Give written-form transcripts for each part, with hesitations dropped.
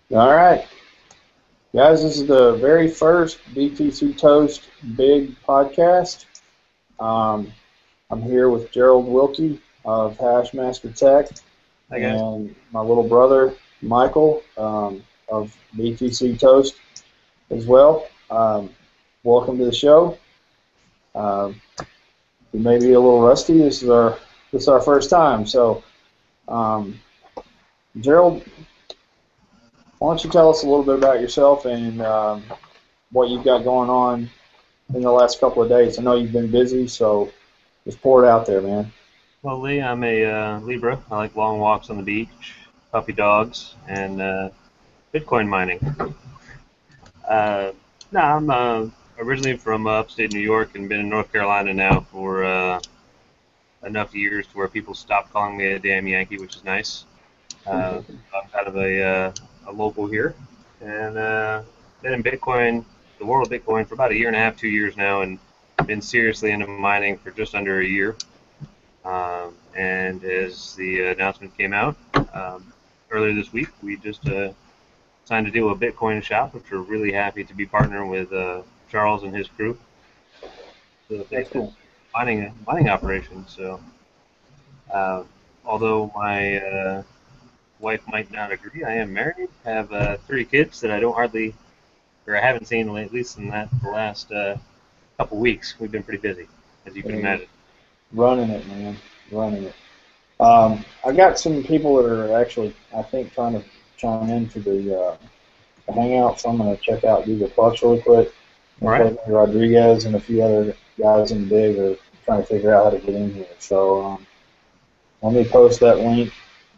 All right, guys, this is the very first BTC Toast Big podcast. Um, I'm here with Gerald Wilkie of HashMaster Tech Hi guys. and my little brother Michael of BTC Toast as well. Welcome to the show. We may be a little rusty. This is our first time. So, Gerald, why don't you tell us a little bit about yourself and what you've got going on in the last couple of days? I know you've been busy, so just pour it out there, man. Well, Lee, I'm a Libra. I like long walks on the beach, puppy dogs, and Bitcoin mining. No, I'm originally from upstate New York and been in North Carolina now for enough years to where people stopped calling me a damn Yankee, which is nice. I'm kind of a local here, and been in Bitcoin, the world of Bitcoin, for about a year and a half, 2 years now, and been seriously into mining for just under a year. And as the announcement came out earlier this week, we just signed a deal with Bitcoin Shop, which we're really happy to be partnering with Charles and his crew. So That's cool. Mining operation. So although my wife might not agree, I am married, have 3 kids that I haven't seen at least in the last couple weeks. We've been pretty busy, as you can imagine. Running it, man. Running it. I got some people that are actually, I think, trying to chime into the hangout, so I'm going to check out Google Plus really quick. All right. Rodriguez and a few other guys in the big are trying to figure out how to get in here. So let me post that link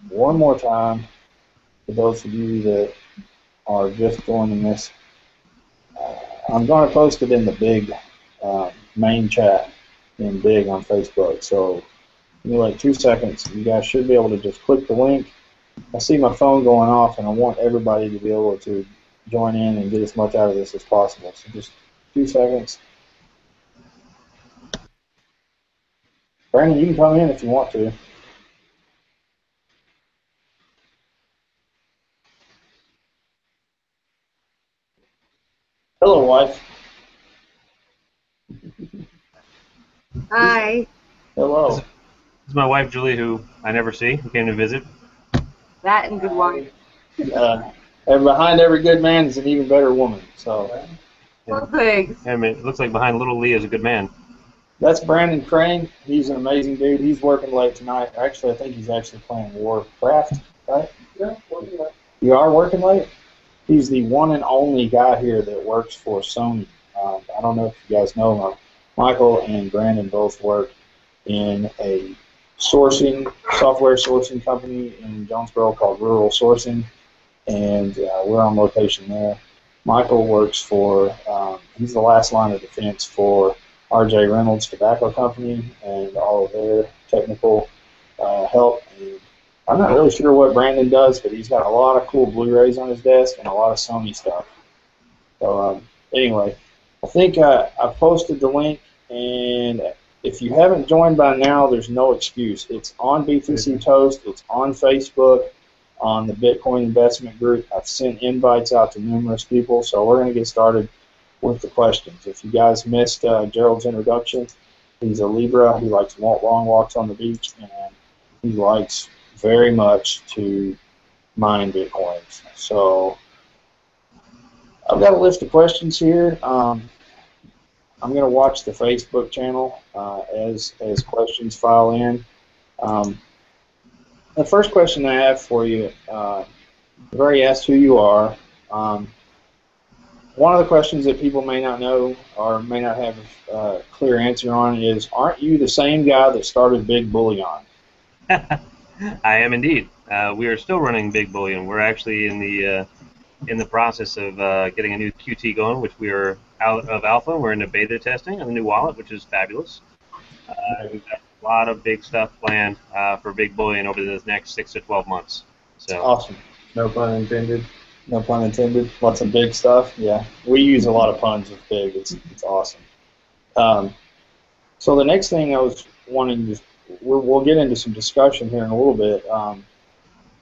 one more time for those of you that are just joining this. I'm going to post it in the big main chat in big on Facebook. So give me like 2 seconds. You guys should be able to just click the link. I see my phone going off, and I want everybody to be able to join in and get as much out of this as possible. So just 2 seconds. Brandon, you can come in if you want to. Hello, wife. Hi. Hello. This is my wife, Julie, who I never see, who came to visit. That and good wine. And behind every good man is an even better woman. So Well, thanks. I mean, it looks like behind little Lee is a good man. that's Brandon Crane. He's an amazing dude. He's working late tonight. Actually, I think he's actually playing Warcraft, right? Yeah, working late. You are working late? He's the one and only guy here that works for Sony. I don't know if you guys know him. Michael and Brandon both work in a software sourcing company in Jonesboro called Rural Sourcing, and we're on location there. Michael works for, he's the last line of defense for R.J. Reynolds Tobacco Company and all of their technical help. And I'm not really sure what Brandon does, but he's got a lot of cool Blu-rays on his desk and a lot of Sony stuff. So anyway, I think I posted the link, and if you haven't joined by now, there's no excuse. It's on BTC Toast. It's on Facebook, on the Bitcoin Investment Group. I've sent invites out to numerous people, so we're going to get started with the questions. If you guys missed Gerald's introduction, he's a Libra. He likes long walks on the beach, and he likes very much to mine Bitcoins. So I've got a list of questions here. I'm going to watch the Facebook channel as questions file in. The first question I have for you, I've already asked who you are. One of the questions that people may not know or may not have a clear answer on is, aren't you the same guy that started Big Bullion? I am indeed. We are still running Big Bullion. We're actually in the process of getting a new QT going, which we are out of alpha. We're into beta testing on the new wallet, which is fabulous. We've got a lot of big stuff planned for Big Bullion over the next 6 to 12 months. So awesome. No pun intended. No pun intended. Lots of big stuff. Yeah, we use a lot of puns with big. It's awesome. So the next thing I was wanting to, we'll get into some discussion here in a little bit.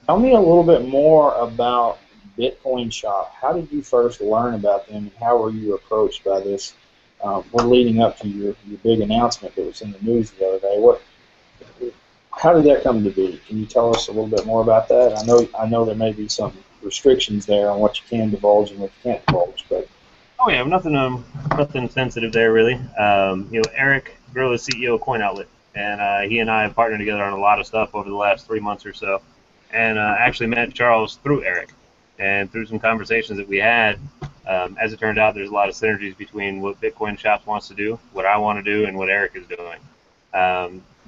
Tell me a little bit more about Bitcoin Shop. How did you first learn about them, and how were you approached by this? We're leading up to your big announcement that was in the news the other day. How did that come to be? Can you tell us a little bit more about that? I know there may be some restrictions there on what you can divulge and what you can't divulge, but Oh yeah, nothing sensitive there really. Eric Grow is CEO of Coin Outlet, and he and I have partnered together on a lot of stuff over the last 3 months or so. And actually met Charles through Eric, and through some conversations that we had. As it turned out, there's a lot of synergies between what Bitcoin Shops wants to do, what I want to do, and what Eric is doing.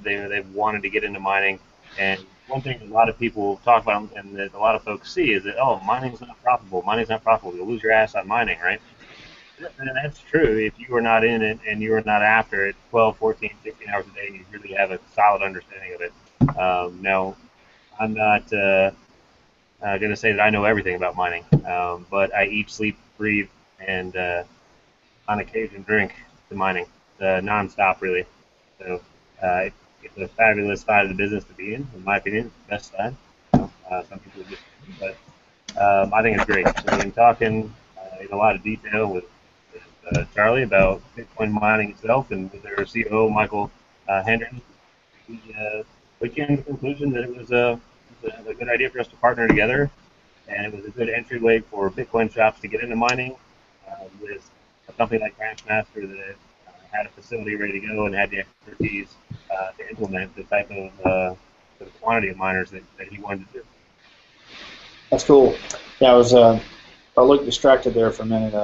They've wanted to get into mining, and one thing a lot of people talk about and that a lot of folks see is that, oh, mining's not profitable. Mining's not profitable. You'll lose your ass on mining, right? And that's true if you are not in it and you are not after it 12, 14, 16 hours a day and you really have a solid understanding of it. Now, I'm not going to say that I know everything about mining, but I eat, sleep, breathe, and on occasion drink the mining, nonstop really. So it's a fabulous side of the business to be in my opinion. It's the best side. Some people disagree, but I think it's great. So we've been talking in a lot of detail with Charlie about Bitcoin mining itself, and with their CEO Michael Hendren, we came to the conclusion that it was a good idea for us to partner together, and it was a good entryway for Bitcoin shops to get into mining with a company like HashMaster that had a facility ready to go and had the expertise to implement the type of the quantity of miners that he wanted to do. that's cool. Yeah, I looked distracted there for a minute.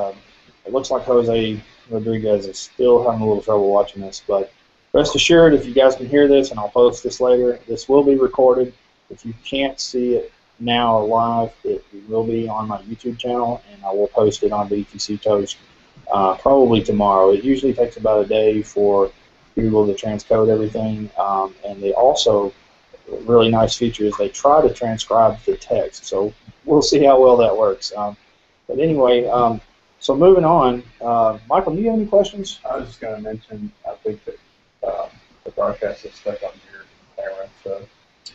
It looks like Jose Rodriguez is still having a little trouble watching this, but rest assured, if you guys can hear this, and I'll post this later, this will be recorded. If you can't see it now live, it will be on my YouTube channel, and I will post it on BTC Toast probably tomorrow. It usually takes about a day for Google to transcode everything, and they also, really nice feature is they try to transcribe the text, so we'll see how well that works. But anyway, so moving on, Michael, do you have any questions? I was just going to mention, I think that the broadcast is stuck on your camera, so.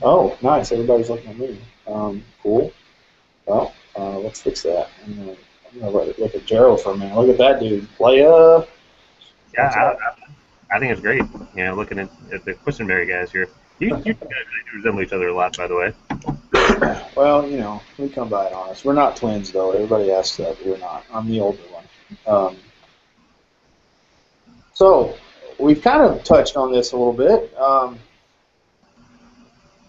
Oh, nice. Everybody's looking at me. Cool. Well, let's fix that. I'm going to look at Gerald for a minute. Look at that dude. Play up. Yeah, I think it's great. Looking at the Quisenberry guys here. You guys really do resemble each other a lot, by the way. Well, we come by it honest. We're not twins, though. Everybody asks that, but we're not. I'm the older one. So we've kind of touched on this a little bit,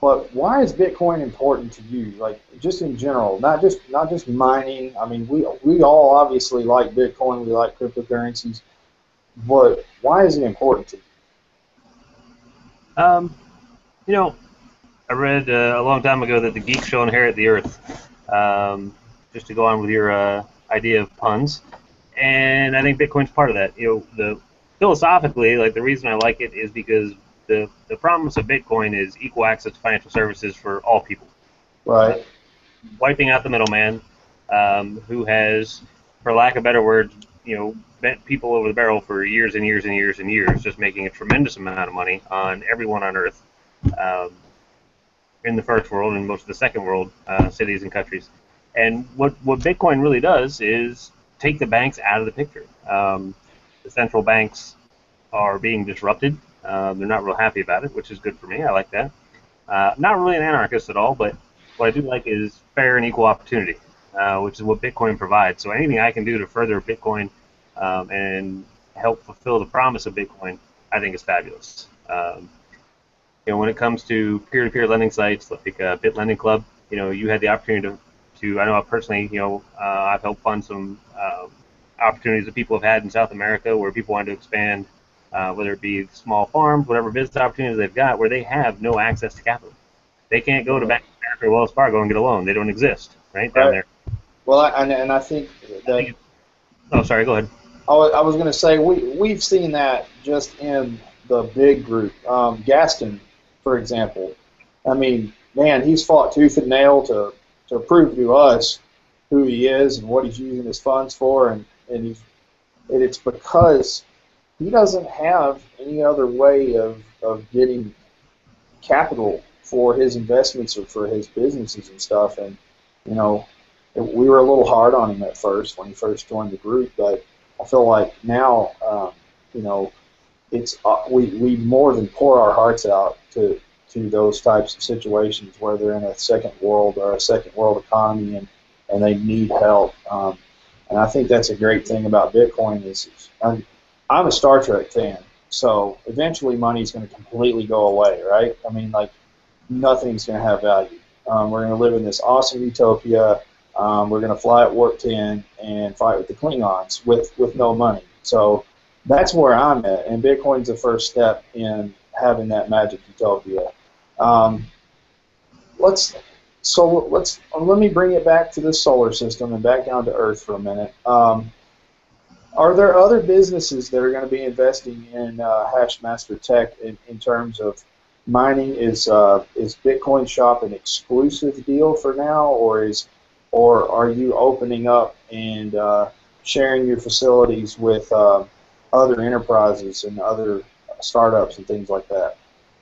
but why is Bitcoin important to you? Like, just in general, not just mining. I mean, we all obviously like Bitcoin. We like cryptocurrencies, but why is it important to you? I read a long time ago that the geeks shall inherit the earth. Just to go on with your idea of puns, and I think Bitcoin's part of that. Philosophically, like the reason I like it is because the promise of Bitcoin is equal access to financial services for all people. Right. Wiping out the middleman, who has, for lack of better words, bent people over the barrel for years and years and years and years, just making a tremendous amount of money on everyone on Earth. In the first world and most of the second world cities and countries. And what Bitcoin really does is take the banks out of the picture. The central banks are being disrupted. They're not real happy about it, which is good for me. I like that. Not really an anarchist at all, but what I do like is fair and equal opportunity, which is what Bitcoin provides. So anything I can do to further Bitcoin and help fulfill the promise of Bitcoin, I think is fabulous. When it comes to peer-to-peer lending sites like Bit Lending Club, you had the opportunity to I know personally, I've helped fund some opportunities that people have had in South America where people wanted to expand, whether it be small farms, whatever business opportunities they've got, where they have no access to capital. They can't go to Bank of America or Wells Fargo and get a loan. They don't exist, right, down there. Well, I think that... Oh, sorry, go ahead. I was going to say, we've seen that just in the big group. Gaston, for example. I mean, man, he's fought tooth and nail to prove to us who he is and what he's using his funds for, and it's because he doesn't have any other way of getting capital for his investments or for his businesses and stuff. And we were a little hard on him at first when he first joined the group, but I feel like now, you know, it's we more than pour our hearts out to those types of situations where they're in a second world or a second world economy and they need help. And I think that's a great thing about Bitcoin is I'm a Star Trek fan, so eventually money's going to completely go away, right? I mean, like, nothing's going to have value. We're going to live in this awesome utopia. We're going to fly at Warp 10 and fight with the Klingons with no money. So that's where I'm at, and Bitcoin's the first step in having that magic utopia. Let me bring it back to the solar system and back down to Earth for a minute. Are there other businesses that are going to be investing in HashMaster Tech in terms of mining? Is Bitcoin Shop an exclusive deal for now, or are you opening up and sharing your facilities with other enterprises and other startups and things like that?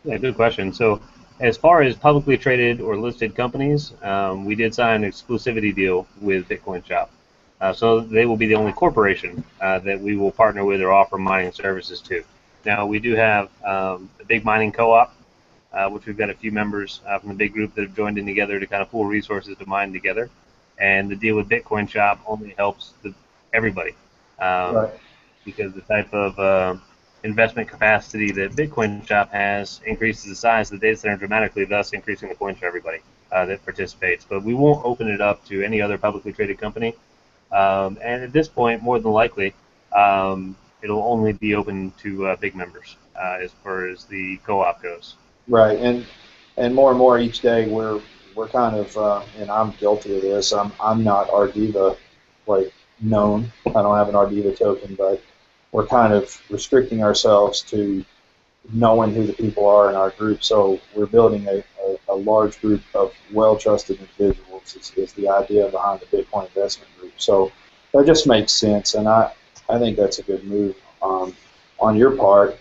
Yeah, good question. So, as far as publicly traded or listed companies, we did sign an exclusivity deal with Bitcoin Shop. So they will be the only corporation that we will partner with or offer mining services to. Now, we do have a big mining co-op, which we've got a few members from the big group that have joined in together to kind of pool resources to mine together. And the deal with Bitcoin Shop only helps everybody. Right. Because the type of investment capacity that Bitcoin Shop has increases the size of the data center dramatically, thus increasing the points for everybody that participates. But we won't open it up to any other publicly traded company. And at this point, more than likely, it'll only be open to big members as far as the co-op goes. Right, and more each day we're kind of, and I'm guilty of this. I'm not Ardiva like known. I don't have an Ardiva token, but we're kind of restricting ourselves to knowing who the people are in our group. So we're building a large group of well-trusted individuals is the idea behind the Bitcoin investment group. So that just makes sense, and I think that's a good move on your part.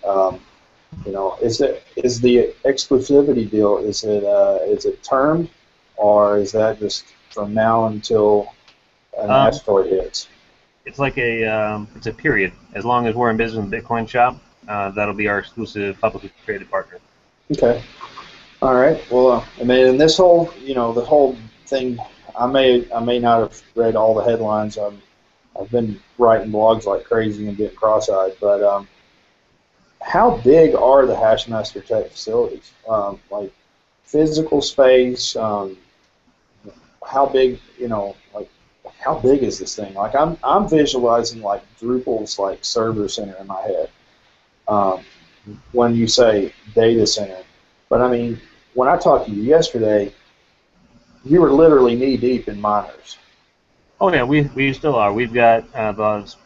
You know, is the exclusivity deal, is it termed, or is that just from now until an asteroid hits? It's like it's a period. As long as we're in business with Bitcoin Shop, that'll be our exclusive publicly traded partner. Okay. All right. Well, I mean, in this whole, you know, the whole thing, I may not have read all the headlines. I've been writing blogs like crazy and getting cross-eyed, but how big are the HashMaster Tech facilities? Like physical space, how big, you know, like how big is this thing? Like I'm visualizing like Drupal's like server center in my head when you say data center. But I mean, when I talked to you yesterday, you were literally knee deep in miners. Oh yeah, we still are. We've got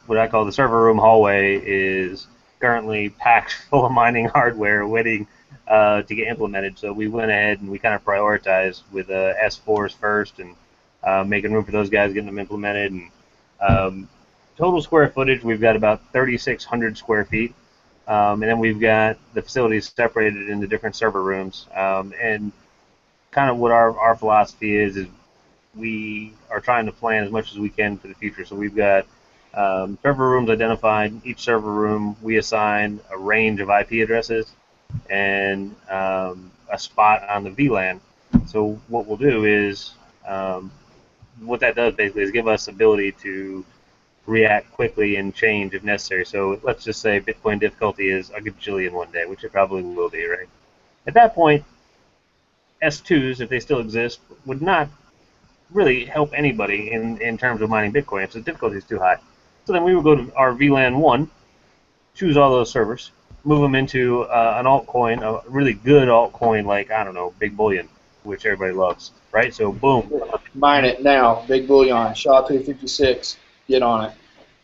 what I call the server room hallway is currently packed full of mining hardware waiting to get implemented. So we went ahead and we kind of prioritized with S4s first and making room for those guys, getting them implemented. And total square footage, we've got about 3,600 square feet. And then we've got the facilities separated into different server rooms. And kind of what our philosophy is we are trying to plan as much as we can for the future. So we've got server rooms identified. Each server room, we assign a range of IP addresses and a spot on the VLAN. So what we'll do is, what that does basically is give us ability to react quickly and change if necessary. So let's just say Bitcoin difficulty is a gajillion one day, which it probably will be, right? At that point, S2s, if they still exist, would not really help anybody in terms of mining Bitcoin if the difficulty is too high. So then we would go to our VLAN 1, choose all those servers, move them into an altcoin, a really good altcoin like, I don't know, Big Bullion, which everybody loves, right? So boom. Mine it now, Big Bullion, SHA-256, get on it.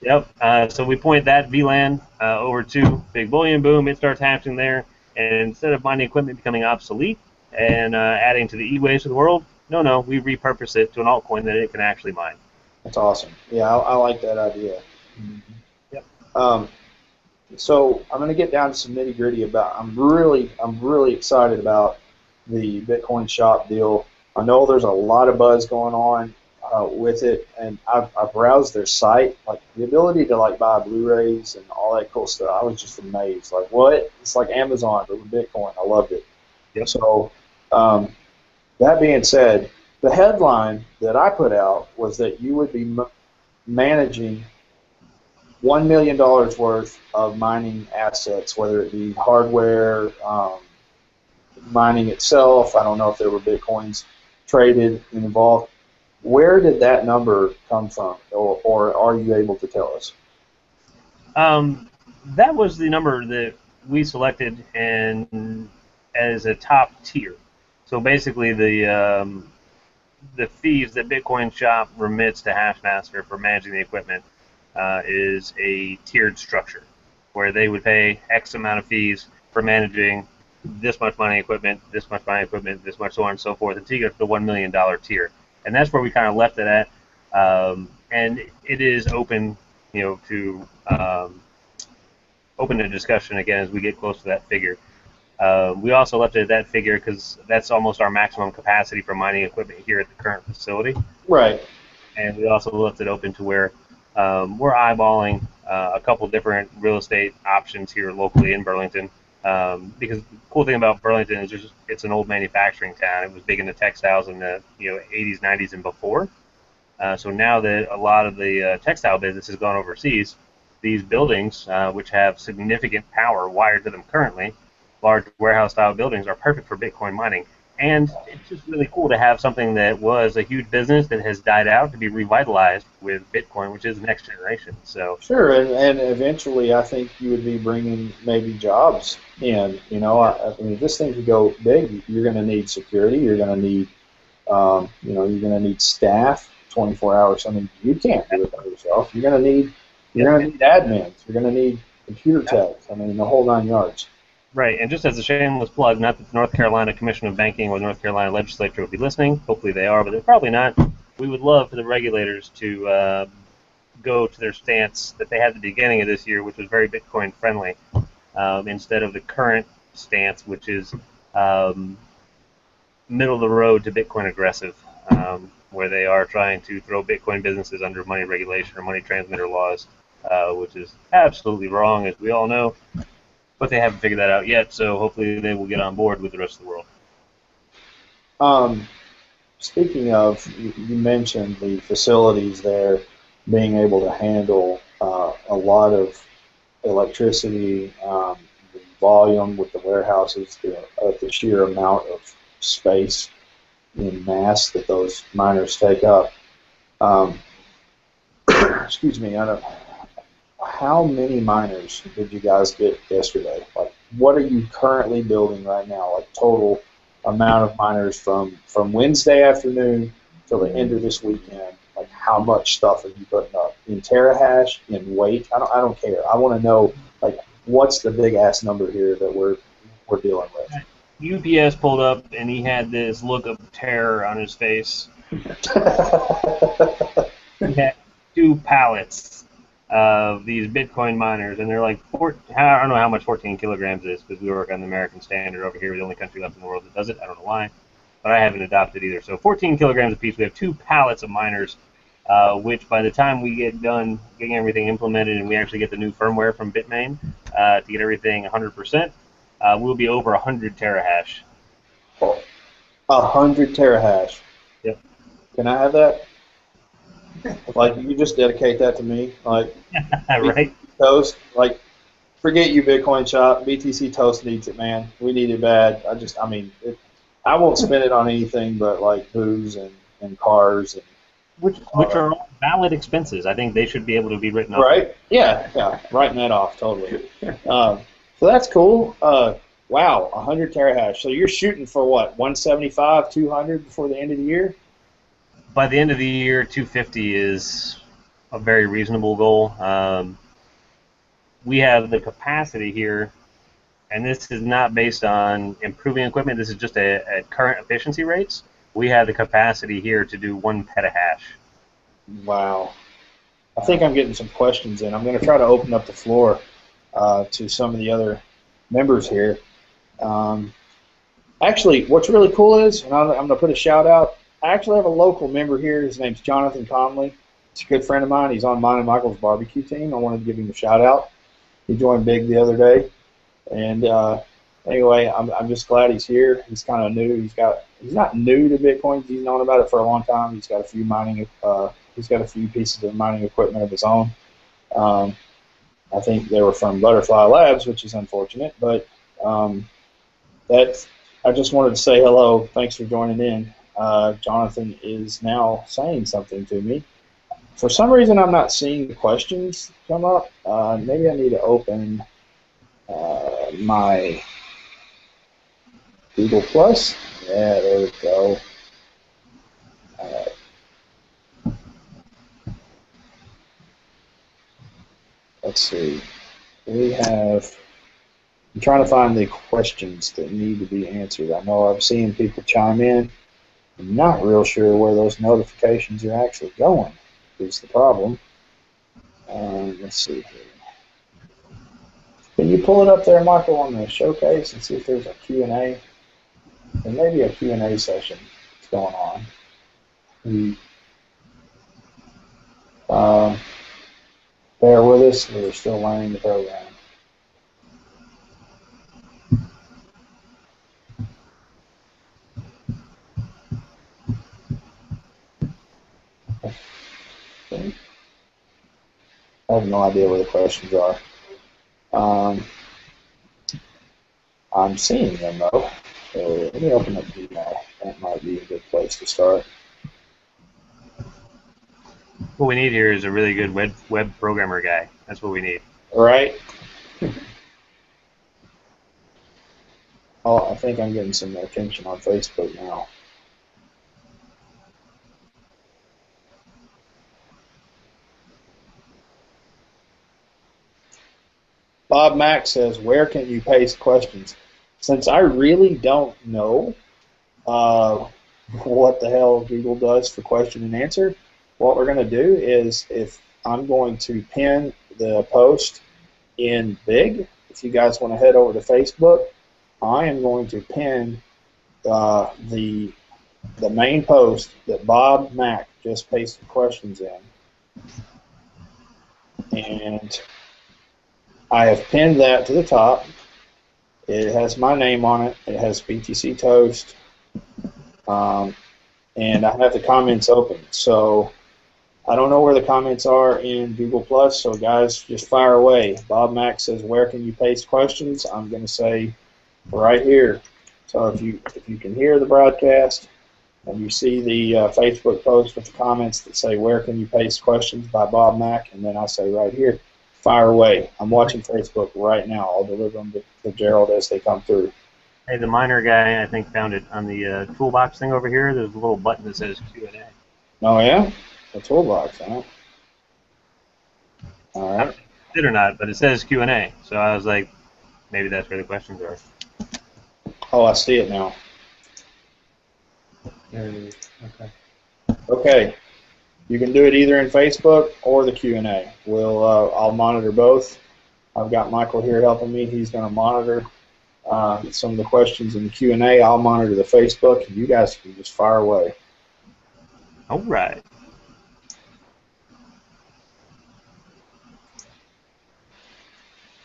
Yep, so we point that VLAN over to Big Bullion, boom, it starts hashing there, and instead of mining equipment becoming obsolete and adding to the e-waste of the world, no, we repurpose it to an altcoin that it can actually mine. That's awesome. Yeah, I like that idea. Mm-hmm. Yep. So I'm going to get down to some nitty gritty about. I'm really excited about the Bitcoin Shop deal. I know there's a lot of buzz going on. with it, and I browsed their site, like the ability to like buy Blu-rays and all that cool stuff. I was just amazed. Like what? It's like Amazon but with Bitcoin. I loved it. Yep. So that being said, the headline that I put out was that you would be managing $1 million worth of mining assets, whether it be hardware, mining itself. I don't know if there were Bitcoins traded and involved. Where did that number come from, or are you able to tell us? That was the number that we selected and as a top tier. So basically, the fees that Bitcoin Shop remits to HashMaster for managing the equipment is a tiered structure, where they would pay X amount of fees for managing this much mining equipment, this much mining equipment, this much so on and so forth, until you get to the $1 million tier. And that's where we kind of left it at. And it is open, to open to discussion again as we get close to that figure. We also left it at that figure because that's almost our maximum capacity for mining equipment here at the current facility. Right. And we also left it open to where we're eyeballing a couple different real estate options here locally in Burlington. Because the cool thing about Burlington is it's an old manufacturing town. It was big in the textiles in the 80s, 90s, and before. So now that a lot of the textile business has gone overseas, these buildings, which have significant power wired to them currently, large warehouse-style buildings, are perfect for Bitcoin mining. And it's just really cool to have something that was a huge business that has died out to be revitalized with Bitcoin, which is the next generation. So sure, and eventually I think you would be bringing maybe jobs in. I mean, if this thing could go big, you're going to need security. You're going to need, you're going to need staff 24 hours. I mean, you can't do it by yourself. You're going to need admins. You're going to need computer techs. I mean, the whole 9 yards. Right, and just as a shameless plug, not that the North Carolina Commission of Banking or the North Carolina Legislature would be listening. Hopefully they are, but they're probably not. We would love for the regulators to go to their stance that they had at the beginning of this year, which was very Bitcoin friendly, instead of the current stance, which is middle of the road to Bitcoin aggressive, where they are trying to throw Bitcoin businesses under money regulation or money transmitter laws, which is absolutely wrong, as we all know. But they haven't figured that out yet, so hopefully they will get on board with the rest of the world. Speaking of, you mentioned the facilities there being able to handle a lot of electricity, the volume with the warehouses, the sheer amount of space in mass that those miners take up. Excuse me, how many miners did you guys get yesterday? Like, what are you currently building right now? Like, total amount of miners from Wednesday afternoon till the end of this weekend. Like, how much stuff are you putting up in terahash, in weight? I don't care. I want to know, like, what's the big ass number here that we're dealing with? UPS pulled up and he had this look of terror on his face. He had 2 pallets of these Bitcoin miners, and they're like, I don't know how much 14 kilograms is, because we work on the American standard over here. We're the only country left in the world that does it. I don't know why, but I haven't adopted either. So 14 kilograms apiece. We have 2 pallets of miners, which by the time we get done getting everything implemented and we actually get the new firmware from Bitmain to get everything 100%, we'll be over 100 terahash. 100 terahash. Yep. Can I have that? Like, you just dedicate that to me, like, right? Toast, like, forget you, Bitcoin Shop. BTC Toast needs it, man. We need it bad. I won't spend it on anything but like booze and cars and which are all valid expenses. I think they should be able to be written off. Right? Yeah, writing that off totally. So that's cool. Wow, 100 terahash. So you're shooting for what? 175, 200 before the end of the year? By the end of the year, 250 is a very reasonable goal. We have the capacity here, and this is not based on improving equipment. This is just at current efficiency rates. We have the capacity here to do 1 petahash. Wow. I think I'm getting some questions in. I'm going to try to open up the floor to some of the other members here. Actually, what's really cool is, and I'm going to put a shout out, I actually have a local member here. His name's Jonathan Conley. He's a good friend of mine. He's on mine and Michael's barbecue team. I wanted to give him a shout out. He joined big the other day, and anyway, I'm just glad he's here. He's kind of new. He's not new to Bitcoin. He's known about it for a long time. He's got a few pieces of mining equipment of his own. I think they were from Butterfly Labs, which is unfortunate, but I just wanted to say hello. Thanks for joining in. Jonathan is now saying something to me. For some reason, I'm not seeing the questions come up. Maybe I need to open my Google Plus. Yeah, there we go. Let's see. I'm trying to find the questions that need to be answered. I know I'm seeing people chime in. I'm not real sure where those notifications are actually going, is the problem. Let's see here. Can you pull it up there, Michael, on the showcase and see if there's a Q&A? There may be a Q&A session that's going on. Bear with us. We're still learning the program. Okay. I have no idea where the questions are. I'm seeing them though. So let me open up Gmail. That might be a good place to start. What we need here is a really good web programmer guy. That's what we need. Right. Oh, I think I'm getting some attention on Facebook now. Bob Mack says, where can you paste questions? Since I really don't know what the hell Google does for question and answer, what we're going to do is if I'm going to pin the post in big, if you guys want to head over to Facebook, I am going to pin the main post that Bob Mack just pasted questions in. And I have pinned that to the top. It has my name on it. It has BTC Toast. And I have the comments open. So I don't know where the comments are in Google+, so guys, just fire away. Bob Mack says, where can you paste questions? I'm going to say right here. So if you can hear the broadcast and you see the Facebook post with the comments that say, where can you paste questions by Bob Mack, and then I say right here, fire away. I'm watching Facebook right now. I'll deliver them to Gerald as they come through. Hey, the miner guy, I think, found it on the toolbox thing over here. There's a little button that says Q&A. Oh, yeah? The toolbox, huh? All right. It or not, but it says Q&A. So I was like, maybe that's where the questions are. Oh, I see it now. There it is. Okay. Okay. You can do it either in Facebook or the Q&A. I'll monitor both. I've got Michael here helping me. He's going to monitor some of the questions in the Q&A. I'll monitor the Facebook, and you guys can just fire away. All right.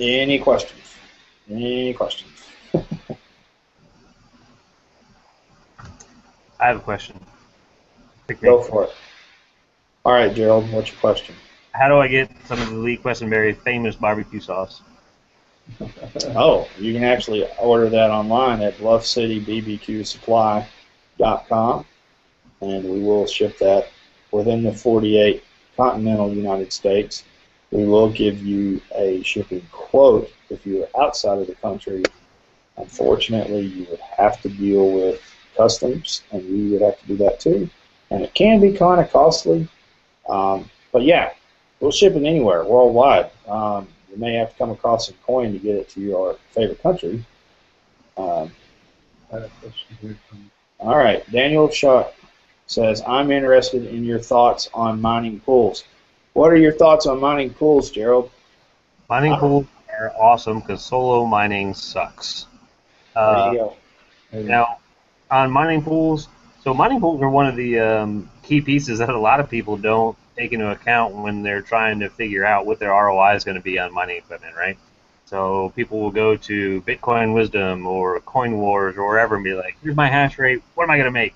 Any questions? Any questions? I have a question. Go for it. All right, Gerald, what's your question? How do I get some of the Lee Questenberry famous barbecue sauce? Oh, you can actually order that online at bluffcitybbqsupply.com, and we will ship that within the 48 continental United States. We will give you a shipping quote if you're outside of the country. Unfortunately, you would have to deal with customs, and we would have to do that too. And it can be kind of costly, but yeah, we'll ship it anywhere, worldwide. You may have to come across some coin to get it to your favorite country. All right, Daniel Schuck says, I'm interested in your thoughts on mining pools. What are your thoughts on mining pools, Gerald? Mining pools are awesome because solo mining sucks. There you go. Now, on mining pools, So mining pools are one of the key pieces that a lot of people don't take into account when they're trying to figure out what their ROI is going to be on mining equipment, right? So people will go to Bitcoin Wisdom or Coin Wars or wherever and be like, here's my hash rate, what am I going to make?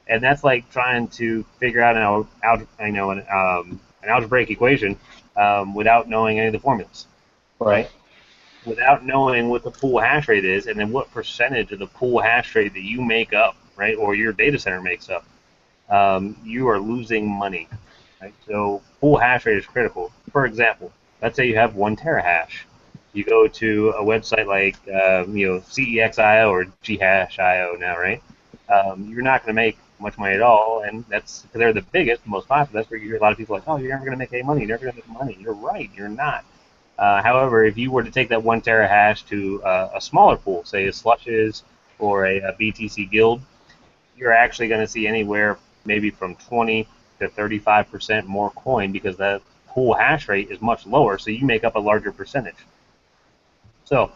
And that's like trying to figure out an algebraic equation without knowing any of the formulas, right? Without knowing what the pool hash rate is and then what percentage of the pool hash rate that you make up, right, or your data center makes up, you are losing money, right? So pool hash rate is critical. For example, let's say you have 1 terahash. You go to a website like CEX.io or GHash.io now, right? You're not going to make much money at all, and that's because they're the biggest, the most popular. That's where you hear a lot of people like, oh, you're never going to make any money. You're never going to make money. You're right. You're not. However, if you were to take that 1 terahash to a smaller pool, say a Slushes or a BTC Guild, you're actually going to see anywhere maybe from 20 to 35% more coin because that pool hash rate is much lower, so you make up a larger percentage. So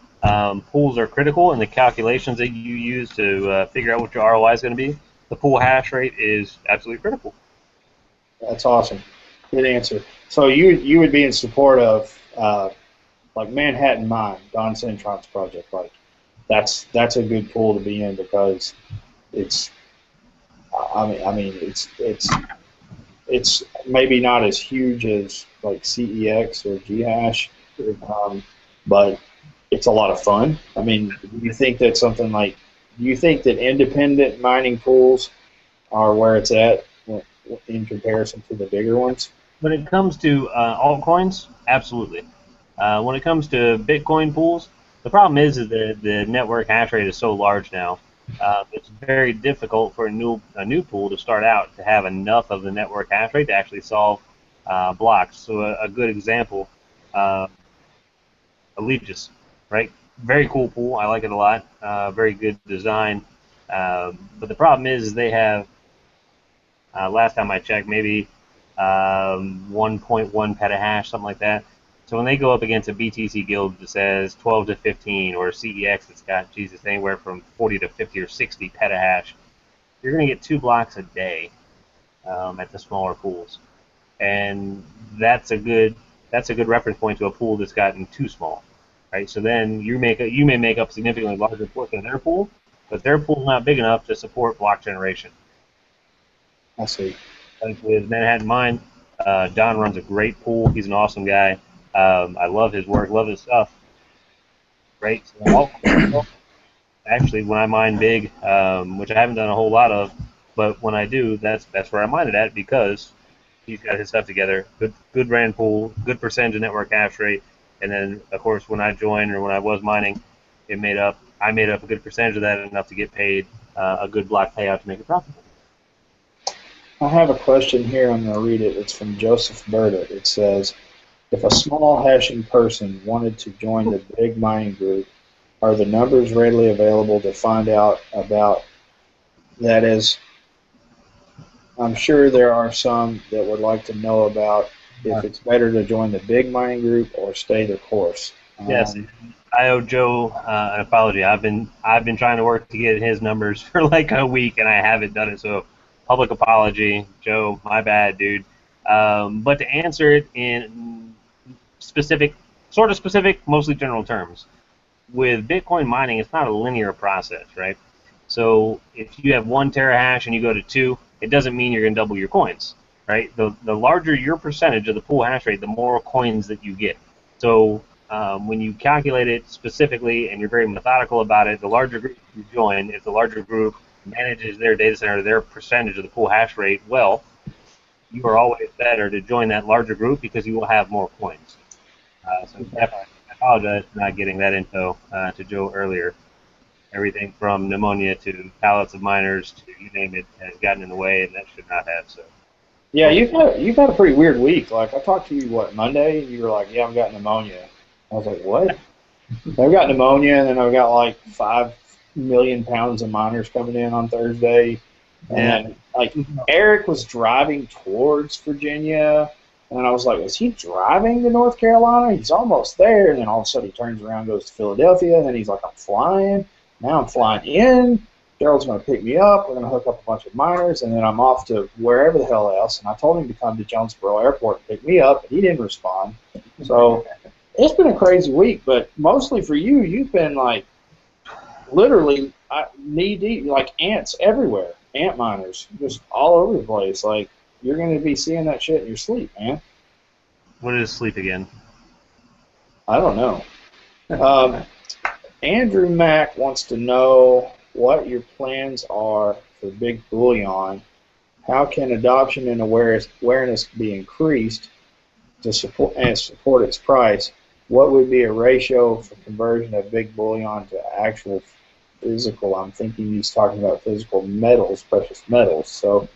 pools are critical, and the calculations that you use to figure out what your ROI is going to be, the pool hash rate is absolutely critical. That's awesome. Good answer. So you would be in support of like Manhattan Mine, Don Centron's project. Like that's a good pool to be in because it's it's maybe not as huge as like CEX or GHash, but it's a lot of fun. I mean, do you think that independent mining pools are where it's at in comparison to the bigger ones? When it comes to altcoins, absolutely. When it comes to Bitcoin pools, the problem is that the network hash rate is so large now. It's very difficult for a new pool to start out to have enough of the network hash rate to actually solve blocks. So a good example, Allegis, right? Very cool pool. I like it a lot. Very good design. But the problem is they have, last time I checked, maybe 1.1 petahash, something like that. So when they go up against a BTC Guild that says 12 to 15, or a CEX that's got, Jesus, anywhere from 40 to 50 or 60 petahash, you're going to get 2 blocks a day at the smaller pools. And that's a good reference point to a pool that's gotten too small, right? So then you may make up a significantly larger portion of their pool, but their pool's not big enough to support block generation. I see. Like with Manhattan Mine, Don runs a great pool. He's an awesome guy. I love his work, love his stuff. Right? So actually, when I mine big, which I haven't done a whole lot of, but when I do, that's where I mine it at because he's got his stuff together. Good ran pool, good percentage of network hash rate, and then of course when I joined or when I was mining, I made up a good percentage of that, enough to get paid a good block payout to make it profitable. I have a question here. I'm going to read it. It's from Joseph Berta. It says, if a small hashing person wanted to join the big mining group, are the numbers readily available to find out about that? Is, I'm sure there are some that would like to know about if it's better to join the big mining group or stay the course. Yes, I owe Joe an apology. I've been trying to work to get his numbers for like a week, and I haven't done it. So, public apology, Joe. My bad, dude. But to answer it in specific, mostly general terms, with Bitcoin mining, it's not a linear process, right? So if you have 1 terahash and you go to 2, it doesn't mean you're going to double your coins, right? The larger your percentage of the pool hash rate, the more coins that you get. So when you calculate it specifically and you're very methodical about it, the larger group you join, if the larger group manages their data center, their percentage of the pool hash rate well, you are always better to join that larger group because you will have more coins. So definitely, I apologize for not getting that info to Joe earlier. Everything from pneumonia to pallets of miners to you name it has gotten in the way, and that should not have. So. Yeah, you've had a pretty weird week. Like I talked to you Monday, and you were like, "Yeah, I've got pneumonia." I was like, "What?" I've got pneumonia, and then I've got like 5 million pounds of miners coming in on Thursday, and like Eric was driving towards Virginia. And I was like, is he driving to North Carolina? He's almost there. And then all of a sudden he turns around, goes to Philadelphia. And then he's like, I'm flying. Now I'm flying in Gerald's going to pick me up. We're going to hook up a bunch of miners, and then I'm off to wherever the hell else. And I told him to come to Jonesboro Airport and pick me up, and he didn't respond. So it's been a crazy week, but mostly for you, you've been like literally knee deep, like ants everywhere, ant miners, just all over the place. Like you're going to be seeing that shit in your sleep, man. What is sleep again? I don't know. Andrew Mack wants to know what your plans are for Big Bullion. How can adoption and awareness be increased to support its price? What would be a ratio for conversion of Big Bullion to actual physical? I'm thinking he's talking about physical metals, precious metals. So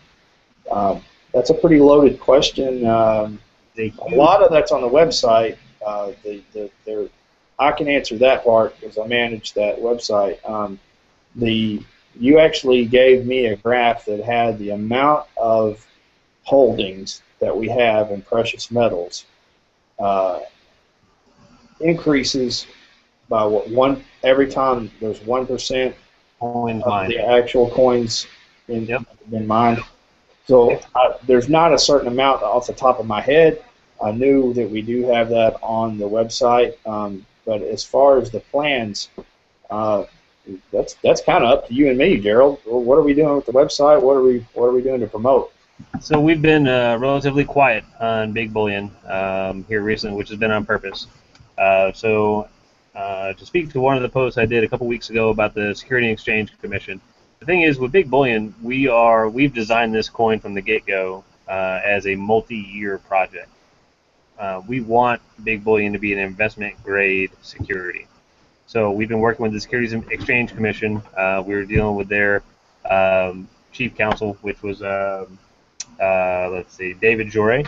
that's a pretty loaded question. A lot of that's on the website. I can answer that part because I manage that website. You actually gave me a graph that had the amount of holdings that we have in precious metals increases by every time there's 1% of the actual coins in mined. So there's not a certain amount off the top of my head. I knew that we do have that on the website, but as far as the plans, that's kind of up to you and me, Gerald. What are we doing with the website? What are we doing to promote? So we've been relatively quiet on Big Bullion here recently, which has been on purpose. To speak to one of the posts I did a couple weeks ago about the Security and Exchange Commission, the thing is with Big Bullion, we've designed this coin from the get-go as a multi-year project. We want Big Bullion to be an investment-grade security. So we've been working with the Securities and Exchange Commission. We were dealing with their chief counsel, which was, David Jory.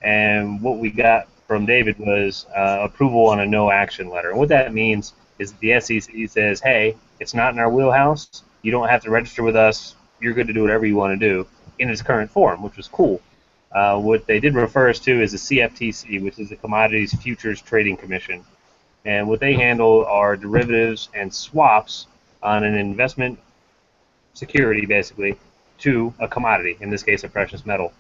And what we got from David was approval on a no-action letter. And what that means is the SEC says, hey, it's not in our wheelhouse. You don't have to register with us. You're good to do whatever you want to do in its current form, which was cool. What they did refer us to is the CFTC, which is the Commodities Futures Trading Commission. And what they handle are derivatives and swaps on an investment security, basically, to a commodity, in this case a precious metal.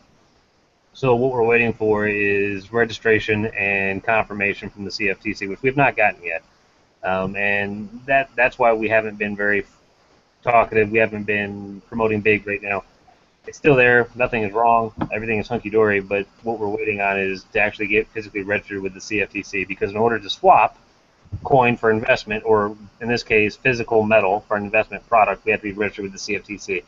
So what we're waiting for is registration and confirmation from the CFTC, which we've not gotten yet. And that's why we haven't been very talkative. We haven't been promoting Big right now. It's still there. Nothing is wrong. Everything is hunky-dory. But what we're waiting on is to actually get physically registered with the CFTC, because in order to swap coin for investment, or in this case, physical metal for an investment product, we have to be registered with the CFTC.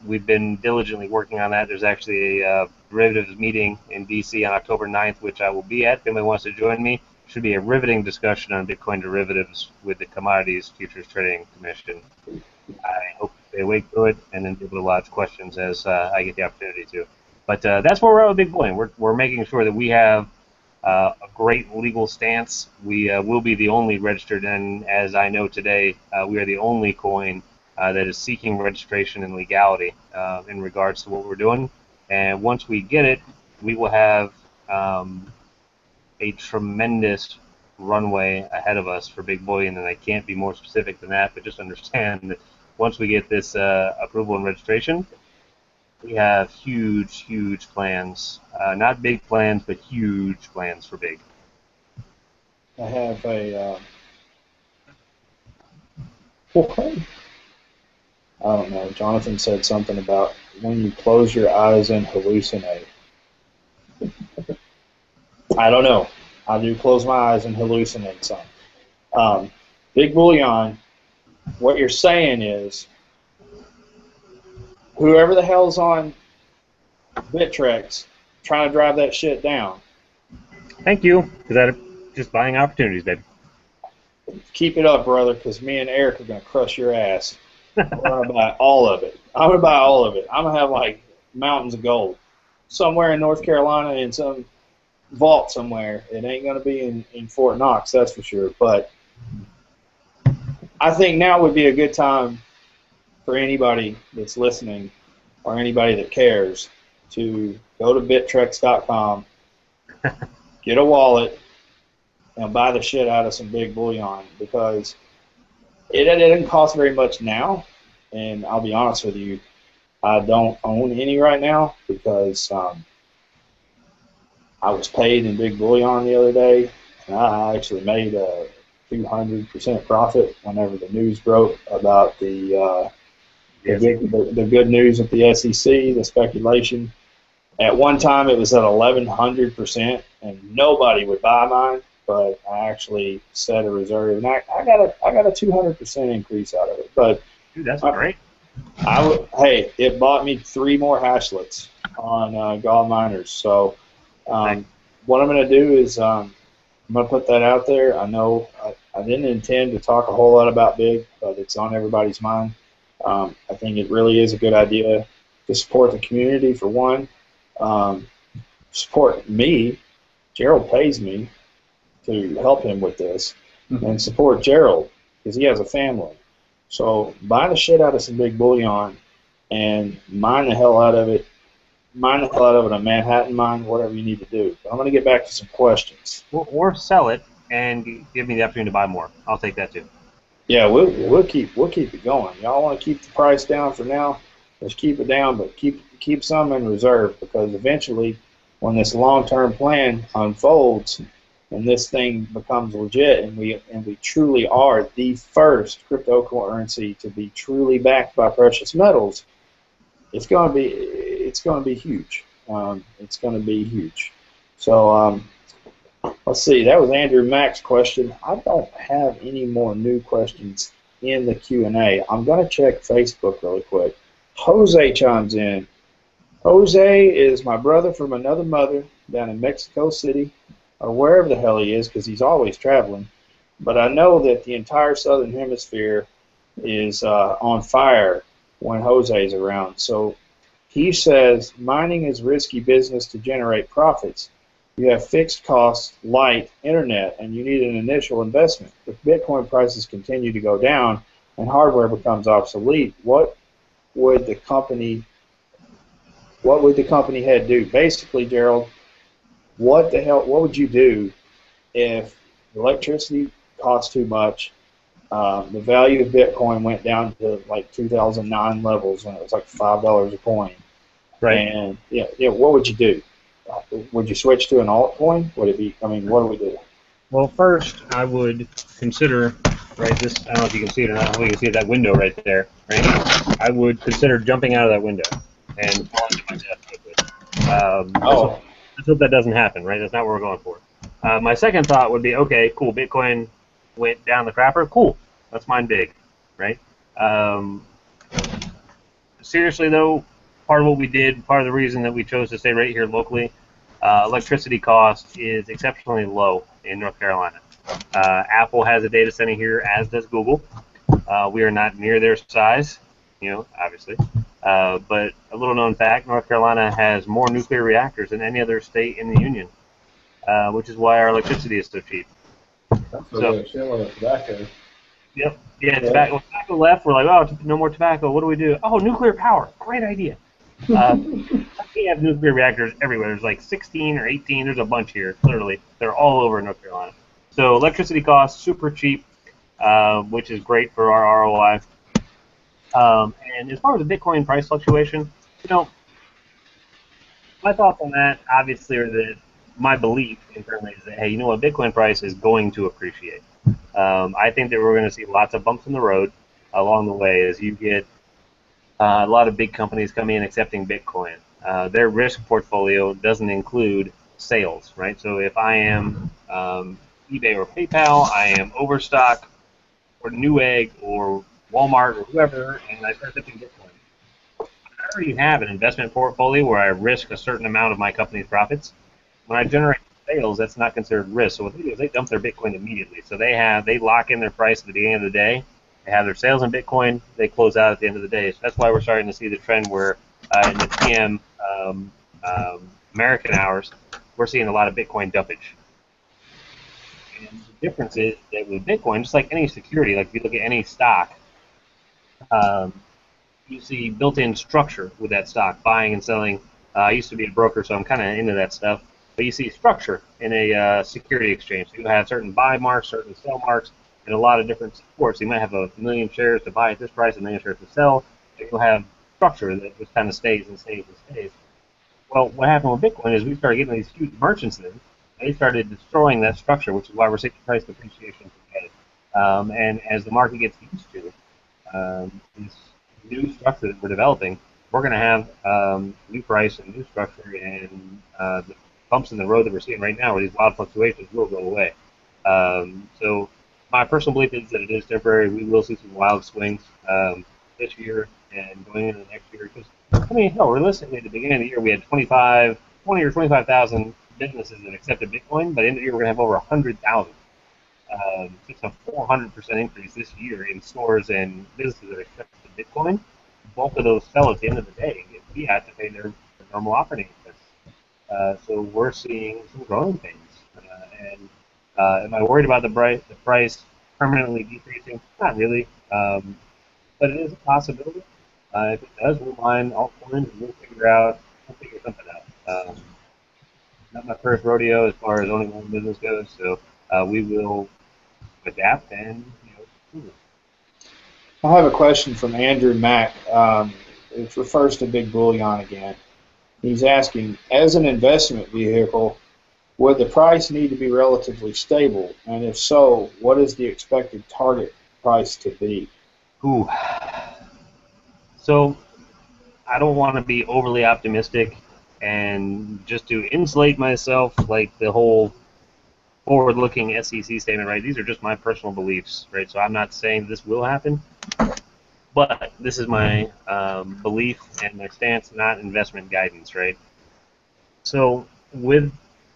We've been diligently working on that. There's actually a derivatives meeting in D.C. on October 9th, which I will be at. If anybody wants to join me, it should be a riveting discussion on Bitcoin derivatives with the Commodities Futures Trading Commission. I hope they wake to it and then be able to lodge questions as I get the opportunity to. But that's where we're at with Big Bullion. We're making sure that we have a great legal stance. We will be the only registered, and as I know today, we are the only coin that is seeking registration and legality in regards to what we're doing. And once we get it, we will have a tremendous runway ahead of us for Big Bullion, and I can't be more specific than that, but just understand that once we get this approval and registration, we have huge, huge plans. Not big plans, but huge plans for Big. I have a... I don't know. Jonathan said something about when you close your eyes and hallucinate. I don't know. I do close my eyes and hallucinate some. Big Bullion, what you're saying is whoever the hell's on Bittrex trying to drive that shit down. Thank you, because I'm just buying opportunities, baby. Keep it up, brother, because me and Eric are going to crush your ass. I'm going to buy all of it. I'm going to buy all of it. I'm going to have, like, mountains of gold. Somewhere in North Carolina in some vault somewhere. It ain't going to be in Fort Knox, that's for sure. But I think now would be a good time for anybody that's listening or anybody that cares to go to Bittrex.com, get a wallet, and buy the shit out of some Big Bullion, because it doesn't cost very much now, and I'll be honest with you, I don't own any right now because I was paid in big bullion the other day, and I actually made a 200% profit whenever the news broke about the good news at the SEC, the speculation. At one time, it was at 1,100%, and nobody would buy mine. But I actually set a reserve, and I got a 200% increase out of it. But dude, that's great. Hey, it bought me 3 more hashlets on gold miners. So what I'm going to do is I'm going to put that out there. I know I didn't intend to talk a whole lot about big, but it's on everybody's mind. I think it really is a good idea to support the community for one. Support me. Gerald pays me to help him with this, and support Gerald because he has a family. So buy the shit out of some big bullion and mine the hell out of it. Mine the hell out of it, a Manhattan mine, whatever you need to do. But I'm going to get back to some questions. Or sell it and give me the opportunity to buy more. I'll take that too. Yeah, we'll keep it going. Y'all want to keep the price down for now? Let's keep it down, but keep some in reserve because eventually, when this long-term plan unfolds and this thing becomes legit, and we truly are the first cryptocurrency to be truly backed by precious metals, it's going to be huge. It's going to be huge. So let's see. That was Andrew Mack's question. I don't have any more new questions in the Q&A. I'm going to check Facebook really quick. Jose chimes in. Jose is my brother from another mother down in Mexico City, or wherever the hell he is, because he's always traveling. But I know that the entire southern hemisphere is on fire when Jose's around. So he says mining is risky business to generate profits. You have fixed costs, light, internet, and you need an initial investment. If Bitcoin prices continue to go down and hardware becomes obsolete, what would the company head do? Basically, Gerald, what would you do if electricity costs too much, the value of Bitcoin went down to like 2009 levels when it was like $5 a coin? Right. And what would you do? Would you switch to an altcoin? Would it be? I mean, what do we do? Well, first I would consider, right? This, I don't know if you can see it or not. Hopefully you can see that window right there, right? I would consider jumping out of that window and falling to my death quickly. Let's hope that doesn't happen, right? That's not what we're going for. My second thought would be, okay, cool, Bitcoin went down the crapper. Cool, let's mine big, right? Seriously, though, part of what we did, part of the reason that we chose to stay right here locally, electricity cost is exceptionally low in North Carolina. Apple has a data center here, as does Google. We are not near their size, obviously. But a little known fact, North Carolina has more nuclear reactors than any other state in the union, which is why our electricity is so cheap. So tobacco. Yep. Yeah, tobacco left. We're like, oh, no more tobacco. What do we do? Oh, nuclear power. Great idea. We have nuclear reactors everywhere. There's like 16 or 18. There's a bunch here, literally. They're all over North Carolina. So electricity costs super cheap, which is great for our ROI. And as far as the Bitcoin price fluctuation, my thoughts on that obviously are that my belief internally is that, hey, you know what, Bitcoin price is going to appreciate. I think that we're going to see lots of bumps in the road along the way as you get a lot of big companies coming in accepting Bitcoin. Their risk portfolio doesn't include sales, right? So if I am eBay or PayPal, I am Overstock or Newegg or Walmart or whoever, and I start accepting Bitcoin. I already have an investment portfolio where I risk a certain amount of my company's profits. When I generate sales, that's not considered risk. So what they do is they dump their Bitcoin immediately. So they lock in their price at the beginning of the day. They have their sales in Bitcoin. They close out at the end of the day. So that's why we're starting to see the trend where in the PM American hours, we're seeing a lot of Bitcoin dumpage. And the difference is that with Bitcoin, just like any security, like if you look at any stock, you see built-in structure with that stock, buying and selling. I used to be a broker, so I'm kind of into that stuff. But you see structure in a security exchange. So you have certain buy marks, certain sell marks. in a lot of different supports. You might have a million shares to buy at this price, a million shares to sell. And you'll have structure that just kind of stays and stays and stays. Well, what happened with Bitcoin is we started getting these huge merchants in. They started destroying that structure, which is why we're seeing price depreciation today. And as the market gets used to this new structure that we're developing, we're going to have new price and new structure, and the bumps in the road that we're seeing right now, where these wild fluctuations will go away. So my personal belief is that it is temporary. We will see some wild swings this year and going into the next year. Because, I mean, hell, realistically, at the beginning of the year, we had 20 or 25,000 businesses that accepted Bitcoin. By the end of the year, we're going to have over 100,000. It's a 400% increase this year in stores and businesses that accept Bitcoin. Both of those sell at the end of the day and get fiat to pay their normal operating expenses. So we're seeing some growing pains. Am I worried about the price permanently decreasing? Not really, but it is a possibility. If it does, we'll mine altcoins and we'll figure something out. Not my first rodeo as far as owning one business goes, so we will adapt and I have a question from Andrew Mack. It refers to Big Bullion again. He's asking, as an investment vehicle, would the price need to be relatively stable? And if so, what is the expected target price to be? Ooh. So I don't want to be overly optimistic, and just to insulate myself, like the whole forward-looking SEC statement, right? These are just my personal beliefs, right? So I'm not saying this will happen, but this is my belief and my stance, not investment guidance, right? So with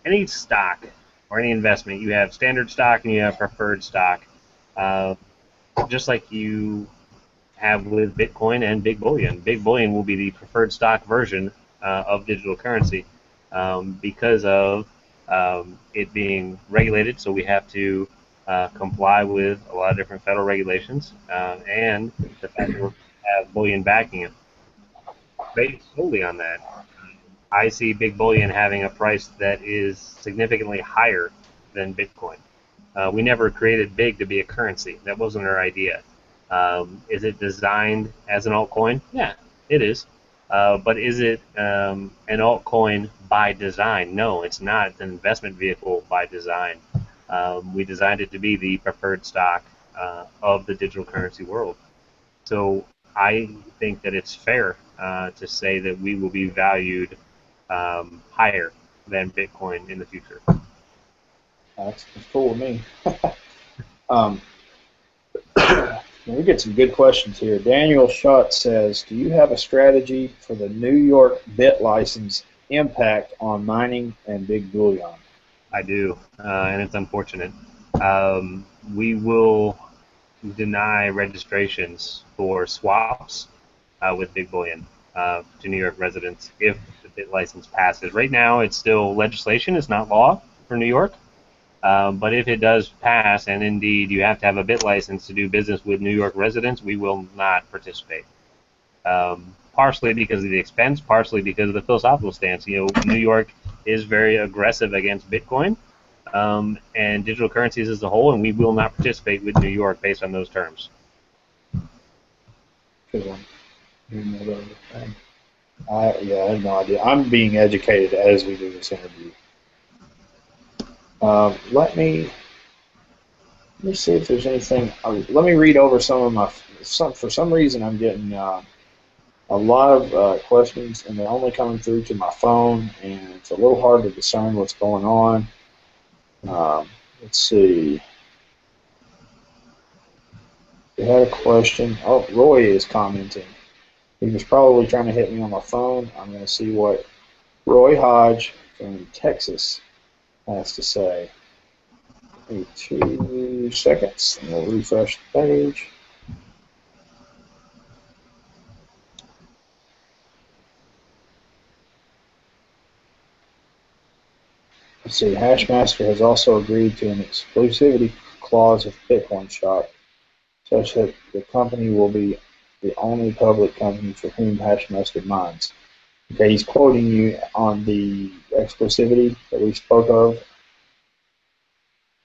any stock or any investment, you have standard stock and you have preferred stock, just like you have with Bitcoin and Big Bullion. Big Bullion will be the preferred stock version of digital currency because of it being regulated, so we have to comply with a lot of different federal regulations, and the fact that we have bullion backing it. Based solely on that, I see Big Bullion having a price that is significantly higher than Bitcoin. We never created Big to be a currency. That wasn't our idea. Is it designed as an altcoin? Yeah, it is. But is it an altcoin by design? No, it's not. It's an investment vehicle by design. We designed it to be the preferred stock of the digital currency world. So I think that it's fair to say that we will be valued higher than Bitcoin in the future. That's cool with me. We get some good questions here. Daniel Schutt says, do you have a strategy for the New York bit license impact on mining and Big Bullion? I do, and it's unfortunate. We will deny registrations for swaps with Big Bullion to New York residents if the bit license passes. Right now, it's still legislation. It's not law for New York. But if it does pass, and indeed you have to have a bit license to do business with New York residents, we will not participate. Partially because of the expense, partially because of the philosophical stance. You know, New York is very aggressive against Bitcoin and digital currencies as a whole, and we will not participate with New York based on those terms. Good one. I have no idea. I'm being educated as we do this interview. Let me see if there's anything. Let me read over some of my. For some reason, I'm getting a lot of questions, and they're only coming through to my phone, and it's a little hard to discern what's going on. Let's see. We had a question. Oh, Roy is commenting. He was probably trying to hit me on my phone. I'm going to see what Roy Hodge from Texas has to say. Give me 2 seconds, and we'll refresh the page. Let's see. HashMaster has also agreed to an exclusivity clause with Bitcoin Shop, such that the company will be the only public company for whom HashMaster mines. Okay, he's quoting you on the exclusivity that we spoke of.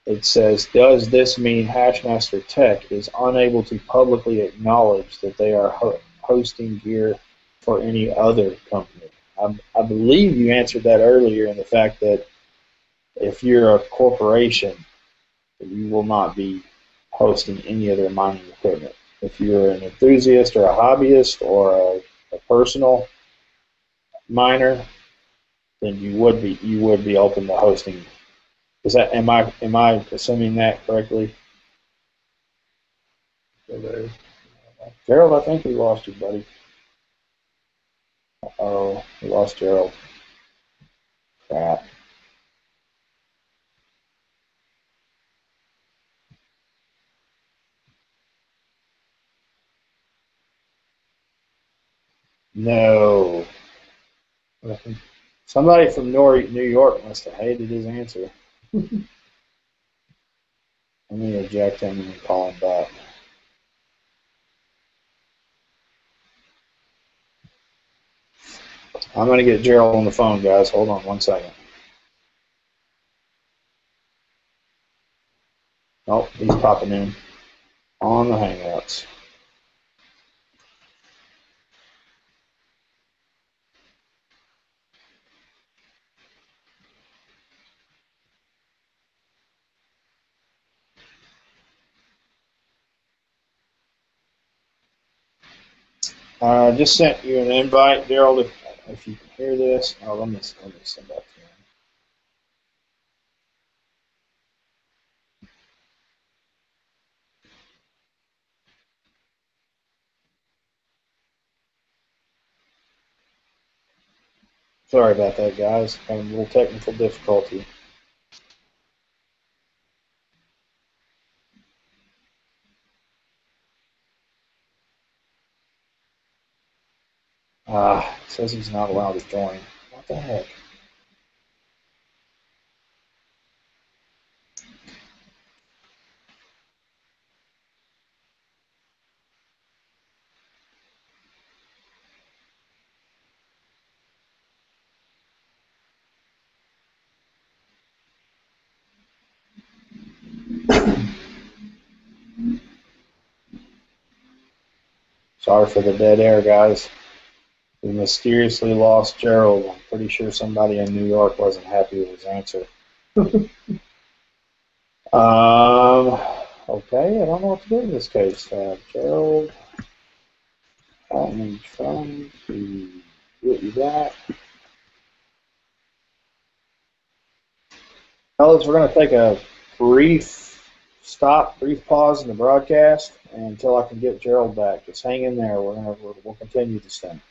It says, does this mean HashMaster Tech is unable to publicly acknowledge that they are hosting gear for any other company? I believe you answered that earlier in the fact that if you're a corporation, you will not be hosting any of their mining equipment. If you're an enthusiast or a hobbyist or a personal miner, then you would be open to hosting. Is that am I assuming that correctly? Gerald, I think we lost you, buddy. Uh-oh, we lost Gerald. Crap. No. Somebody from New York must have hated his answer. Let me eject him and call him back. I'm going to get Gerald on the phone, guys. Hold on one second. Oh, he's popping in on the Hangouts. I just sent you an invite, Gerald, if you can hear this. Oh, let me send that to you. Sorry about that, guys. Having a little technical difficulty. It says he's not allowed to join. What the heck? Sorry for the dead air, guys. We mysteriously lost Gerald. I'm pretty sure somebody in New York wasn't happy with his answer. Okay, I don't know what to do in this case. Gerald, I'm trying to get you back. Fellas, we're going to take a brief pause in the broadcast until I can get Gerald back. Just hang in there. We'll continue this thing.